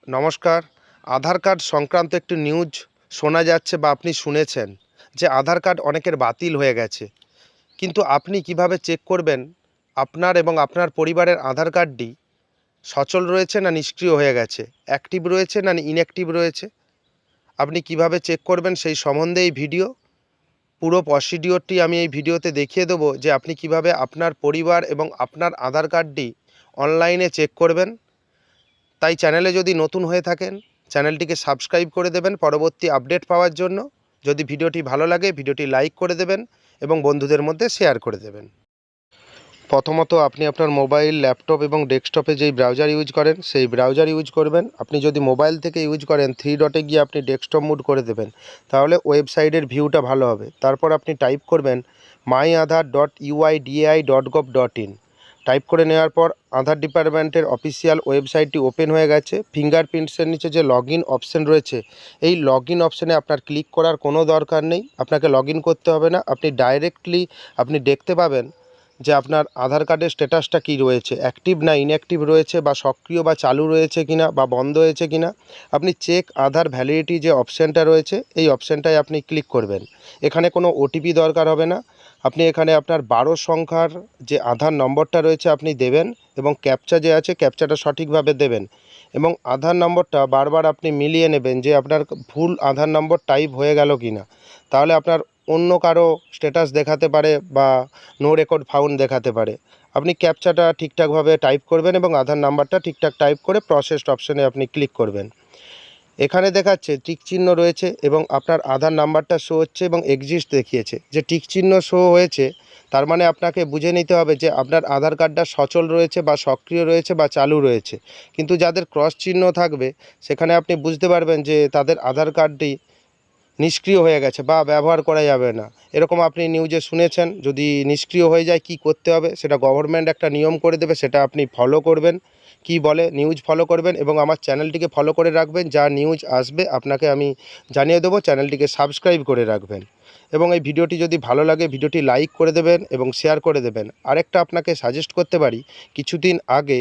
নমস্কার। আধার কার্ড সংক্রান্ত একটি নিউজ শোনা যাচ্ছে বা আপনি শুনেছেন যে আধার কার্ড অনেকের বাতিল হয়ে গেছে। কিন্তু আপনি কিভাবে চেক করবেন আপনার এবং আপনার পরিবারের আধার কার্ডটি সচল রয়েছে না নিষ্ক্রিয় হয়ে গেছে, অ্যাক্টিভ রয়েছে না ইনঅ্যাক্টিভ রয়েছে? আপনি কিভাবে চেক করবেন সেই সম্বন্ধে এই ভিডিও। পুরো প্রসিডিওরটি আমি এই ভিডিওতে দেখিয়ে দেবো যে আপনি কিভাবে আপনার পরিবার এবং আপনার আধার কার্ডটি অনলাইনে চেক করবেন। তাই চ্যানেলে যদি নতুন হয়ে থাকেন চ্যানেলটিকে সাবস্ক্রাইব করে দেবেন পরবর্তী আপডেট পাওয়ার জন্য। যদি ভিডিওটি ভালো লাগে ভিডিওটি লাইক করে দেবেন এবং বন্ধুদের মধ্যে শেয়ার করে দেবেন। প্রথমত আপনি আপনার মোবাইল, ল্যাপটপ এবং ডেস্কটপে যেই ব্রাউজার ইউজ করেন সেই ব্রাউজার ইউজ করবেন। আপনি যদি মোবাইল থেকে ইউজ করেন 3 ডটে গিয়ে আপনি ডেস্কটপ মোড করে দেবেন, তাহলে ওয়েবসাইটের ভিউটা ভালো হবে। তারপর আপনি টাইপ করবেন myaadhar.uidai.gov.in। টাইপ করে নেওয়ার পর আধার ডিপার্টমেন্টের অফিসিয়াল ওয়েবসাইটটি ওপেন হয়ে গেছে। ফিঙ্গারপ্রিন্টসের নিচে যে লগ ইন অপশান রয়েছে, এই লগ ইন অপশানে আপনার ক্লিক করার কোনো দরকার নেই। আপনাকে লগ ইন করতে হবে না। আপনি ডাইরেক্টলি আপনি দেখতে পাবেন যে আপনার আধার কার্ডের স্ট্যাটাসটা কী রয়েছে, অ্যাক্টিভ না ইনঅ্যাক্টিভ রয়েছে, বা সক্রিয় বা চালু রয়েছে কিনা, বা বন্ধ হয়েছে কিনা। আপনি চেক আধার ভ্যালিডিটি যে অপশানটা রয়েছে এই অপশানটায় আপনি ক্লিক করবেন। এখানে কোনো ওটিপি দরকার হবে না। আপনি এখানে আপনার 12 সংখ্যার যে আধার নম্বরটা রয়েছে আপনি দেবেন, এবং ক্যাপচা যে আছে ক্যাপচাটা সঠিকভাবে দেবেন, এবং আধার নম্বরটা বারবার আপনি মিলিয়ে নেবেন যে আপনার ভুল আধার নম্বর টাইপ হয়ে গেল কিনা। তাহলে আপনার অন্য কারো স্ট্যাটাস দেখাতে পারে বা নো রেকর্ড ফাউন্ড দেখাতে পারে। আপনি ক্যাপচাটা ঠিকঠাকভাবে টাইপ করবেন এবং আধার নাম্বারটা ঠিকঠাক টাইপ করে প্রসেসড অপশানে আপনি ক্লিক করবেন। এখানে দেখাচ্ছে টিক চিহ্ন রয়েছে এবং আপনার আধার নাম্বারটা শো হচ্ছে এবং এক্সিস্ট দেখিয়েছে। যে টিক চিহ্ন শো হয়েছে তার মানে আপনাকে বুঝে নিতে হবে যে আপনার আধার কার্ডটা সচল রয়েছে বা সক্রিয় রয়েছে বা চালু রয়েছে। কিন্তু যাদের ক্রস চিহ্ন থাকবে সেখানে আপনি বুঝতে পারবেন যে তাদের আধার কার্ডটি নিষ্ক্রিয় হয়ে গেছে বা ব্যবহার করা যাবে না। এরকম আপনি নিউজে শুনেছেন। যদি নিষ্ক্রিয় হয়ে যায় কি করতে হবে সেটা গভর্নমেন্ট একটা নিয়ম করে দেবে, সেটা আপনি ফলো করবেন। কি বলে নিউজ ফলো করবেন এবং আমার চ্যানেলটিকে ফলো করে রাখবেন। যা নিউজ আসবে আপনাকে আমি জানিয়ে দেবো। চ্যানেলটিকে সাবস্ক্রাইব করে রাখবেন এবং এই ভিডিওটি যদি ভালো লাগে ভিডিওটি লাইক করে দেবেন এবং শেয়ার করে দেবেন। আরেকটা আপনাকে সাজেস্ট করতে পারি, কিছুদিন আগে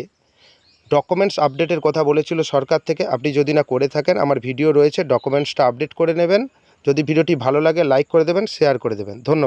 ডকুমেন্টস আপডেটের কথা বলেছিল সরকার থেকে। আপনি যদি না করে থাকেন আমার ভিডিও রয়েছে, ডকুমেন্টসটা আপডেট করে নেবেন। যদি ভিডিওটি ভালো লাগে লাইক করে দেবেন, শেয়ার করে দেবেন। ধন্যবাদ।